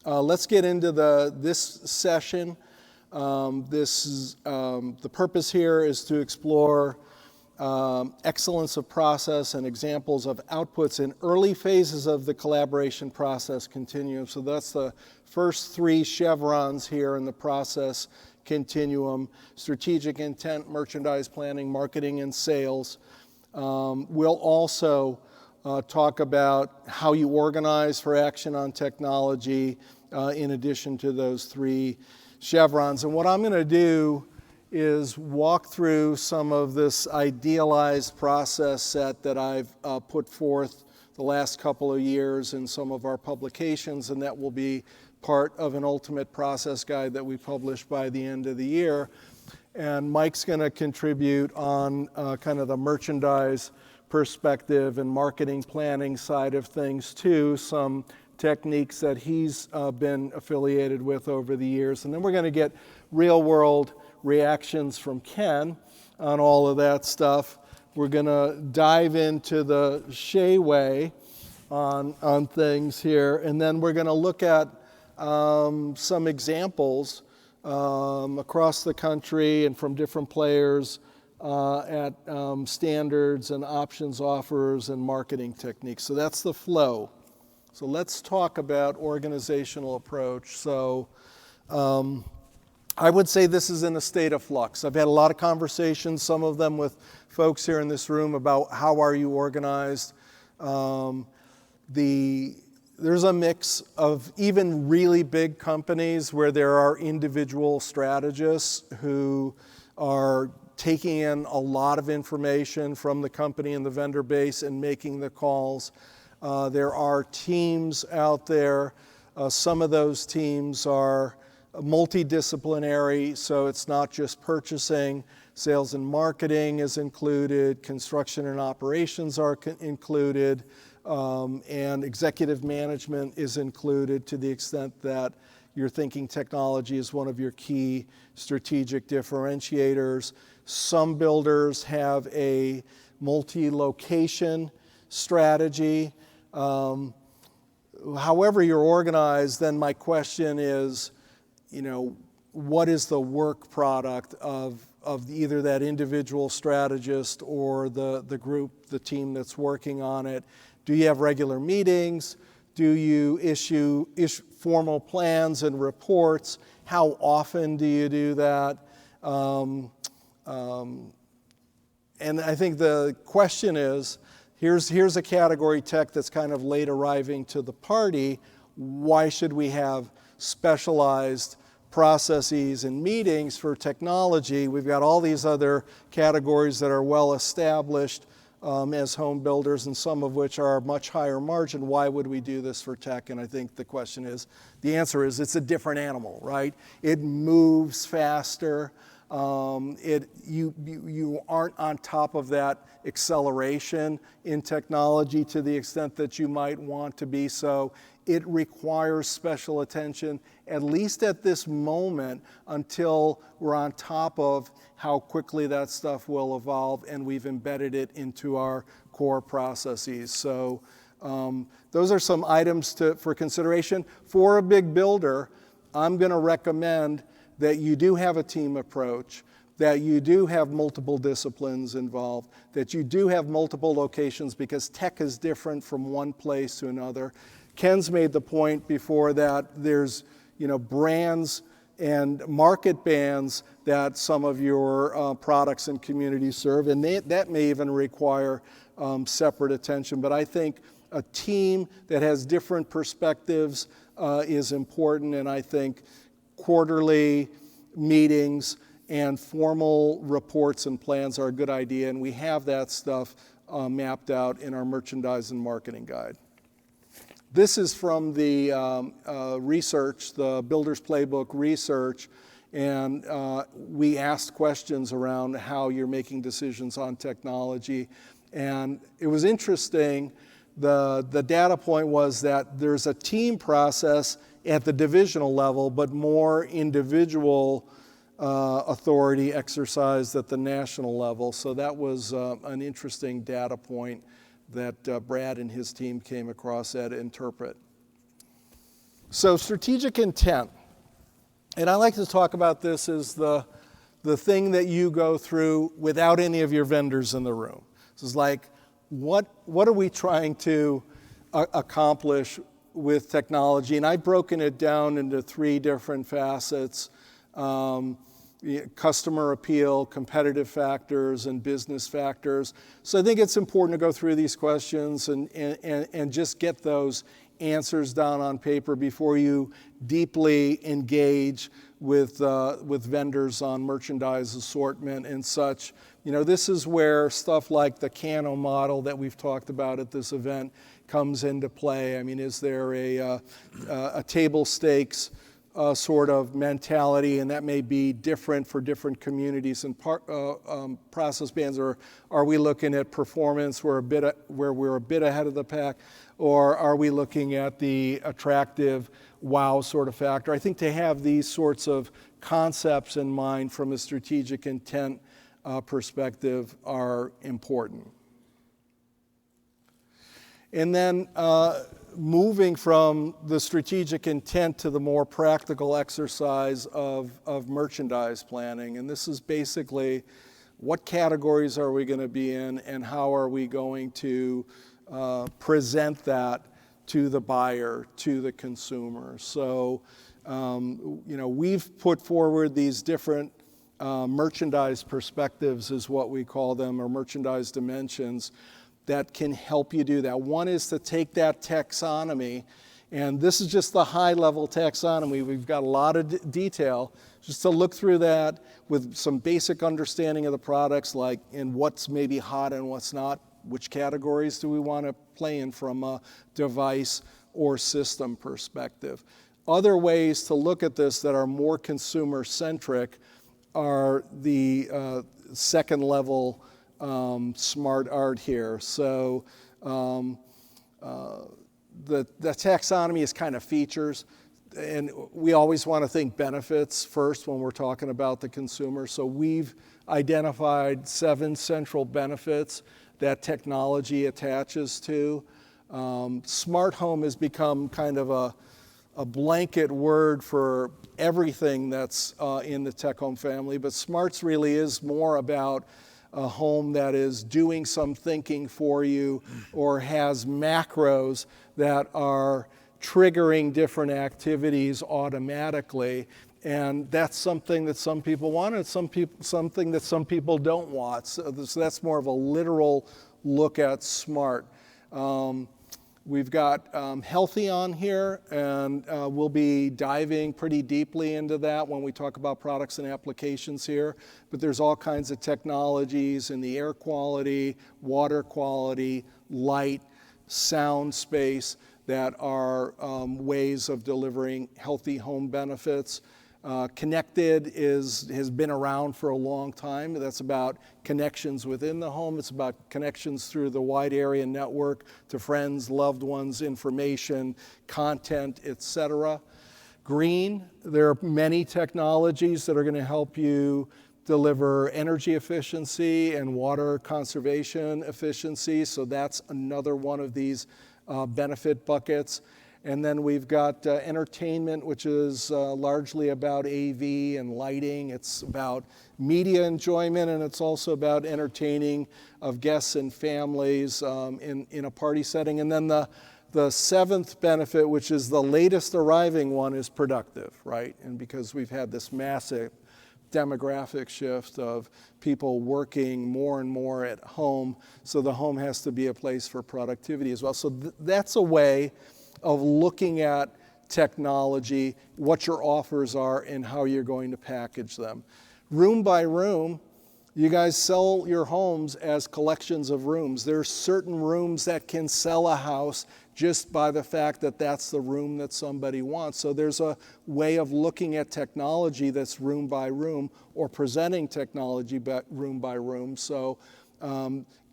Let's get into this session. The purpose here is to explore excellence of process and examples of outputs in early phases of the collaboration process continuum. So that's the first three chevrons here in the process continuum: strategic intent, merchandise planning, marketing, and sales. We'll also talk about how you organize for action on technology in addition to those three chevrons. And what I'm going to do is walk through some of this idealized process set that I've put forth the last couple of years in some of our publications, and that will be part of an ultimate process guide that we publish by the end of the year. And Mike's going to contribute on kind of the merchandise perspective and marketing planning side of things too, some techniques that he's been affiliated with over the years. And then we're going to get real world reactions from Ken on all of that stuff. We're going to dive into the Shea way on things here, and then we're going to look at some examples across the country and from different players at standards and options offers and marketing techniques. So that's the flow. So let's talk about organizational approach. So I would say this is in a state of flux. I've had a lot of conversations, some of them with folks here in this room, about how are you organized. There's a mix of even really big companies where there are individual strategists who are taking in a lot of information from the company and the vendor base and making the calls. There are teams out there. Some of those teams are multidisciplinary, so it's not just purchasing. Sales and marketing is included, construction and operations are included, and executive management is included to the extent that you're thinking technology is one of your key strategic differentiators. Some builders have a multi-location strategy. However you're organized, then my question is, what is the work product of either that individual strategist or the group, the team that's working on it? Do you have regular meetings? Do you issue formal plans and reports? How often do you do that? And I think the question is, here's a category tech that's kind of late arriving to the party. Why should we have specialized processes and meetings for technology? We've got all these other categories that are well established as home builders, and some of which are much higher margin. Why would we do this for tech? And I think the answer is it's a different animal, right? It moves faster. You aren't on top of that acceleration in technology to the extent that you might want to be. So it requires special attention, at least at this moment, until we're on top of how quickly that stuff will evolve and we've embedded it into our core processes. So those are some items for consideration. For a big builder, I'm going to recommend that you do have a team approach, that you do have multiple disciplines involved, that you do have multiple locations, because tech is different from one place to another. Ken's made the point before that there's brands and market bands that some of your products and communities serve, and that may even require separate attention. But I think a team that has different perspectives is important, and I think quarterly meetings and formal reports and plans are a good idea, and we have that stuff mapped out in our merchandise and marketing guide. This is from the research, the Builder's Playbook research, and we asked questions around how you're making decisions on technology. And it was interesting, the data point was that there's a team process at the divisional level, but more individual authority exercised at the national level. So that was an interesting data point that Brad and his team came across at Interpret. So strategic intent, and I like to talk about this as the thing that you go through without any of your vendors in the room. This is like, what are we trying to accomplish with technology? And I've broken it down into 3 different facets: customer appeal, competitive factors, and business factors. So I think it's important to go through these questions and just get those answers down on paper before you deeply engage with vendors on merchandise assortment and such. You know, this is where stuff like the Kano model that we've talked about at this event comes into play. I mean, is there a table stakes sort of mentality, and that may be different for different communities and process bands, or are we looking at performance where we're a bit ahead of the pack, or are we looking at the attractive wow sort of factor? I think to have these sorts of concepts in mind from a strategic intent perspective are important. And then moving from the strategic intent to the more practical exercise of merchandise planning. And this is basically, what categories are we going to be in, and how are we going to present that to the buyer, to the consumer? So, we've put forward these different merchandise perspectives, is what we call them, or merchandise dimensions, that can help you do that. One is to take that taxonomy, and this is just the high-level taxonomy. We've got a lot of detail, just to look through that with some basic understanding of the products, like in what's maybe hot and what's not, which categories do we want to play in from a device or system perspective. Other ways to look at this that are more consumer-centric are the second level smart art here. So the taxonomy is kind of features, and we always want to think benefits first when we're talking about the consumer. So we've identified 7 central benefits that technology attaches to. Smart home has become kind of a blanket word for everything that's in the tech home family, but smarts really is more about a home that is doing some thinking for you, or has macros that are triggering different activities automatically. And that's something that some people want, and something that some people don't want. So that's more of a literal look at smart. We've got healthy on here, and we'll be diving pretty deeply into that when we talk about products and applications here. But there's all kinds of technologies in the air quality, water quality, light, sound space that are ways of delivering healthy home benefits. Connected has been around for a long time. That's about connections within the home. It's about connections through the wide area network to friends, loved ones, information, content, etc. Green, there are many technologies that are going to help you deliver energy efficiency and water conservation efficiency. So that's another one of these benefit buckets. And then we've got entertainment, which is largely about AV and lighting. It's about media enjoyment, and it's also about entertaining of guests and families in a party setting. And then the 7th benefit, which is the latest arriving one, is productive, right? And because we've had this massive demographic shift of people working more and more at home, so the home has to be a place for productivity as well. So that's a way of looking at technology, what your offers are, and how you're going to package them. Room by room, you guys sell your homes as collections of rooms. There's certain rooms that can sell a house just by the fact that that's the room that somebody wants. So there's a way of looking at technology that's room by room, or presenting technology room by room. So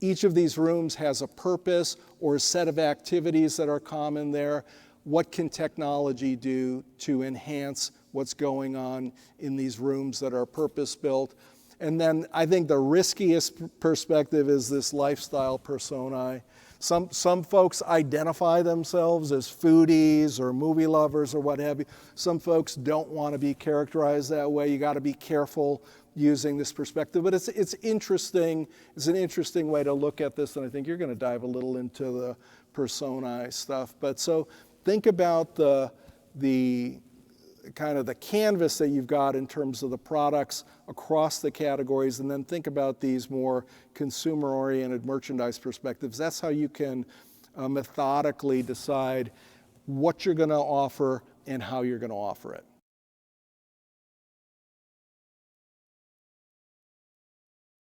each of these rooms has a purpose or a set of activities that are common there. What can technology do to enhance what's going on in these rooms that are purpose-built? And then I think the riskiest perspective is this lifestyle personae. Some folks identify themselves as foodies or movie lovers or what have you. Some folks don't want to be characterized that way. You got to be careful using this perspective, but it's interesting. It's an interesting way to look at this, and I think you're going to dive a little into the personae stuff. But so think about the kind of the canvas that you've got in terms of the products across the categories, and then think about these more consumer-oriented merchandise perspectives. That's how you can methodically decide what you're going to offer and how you're going to offer it.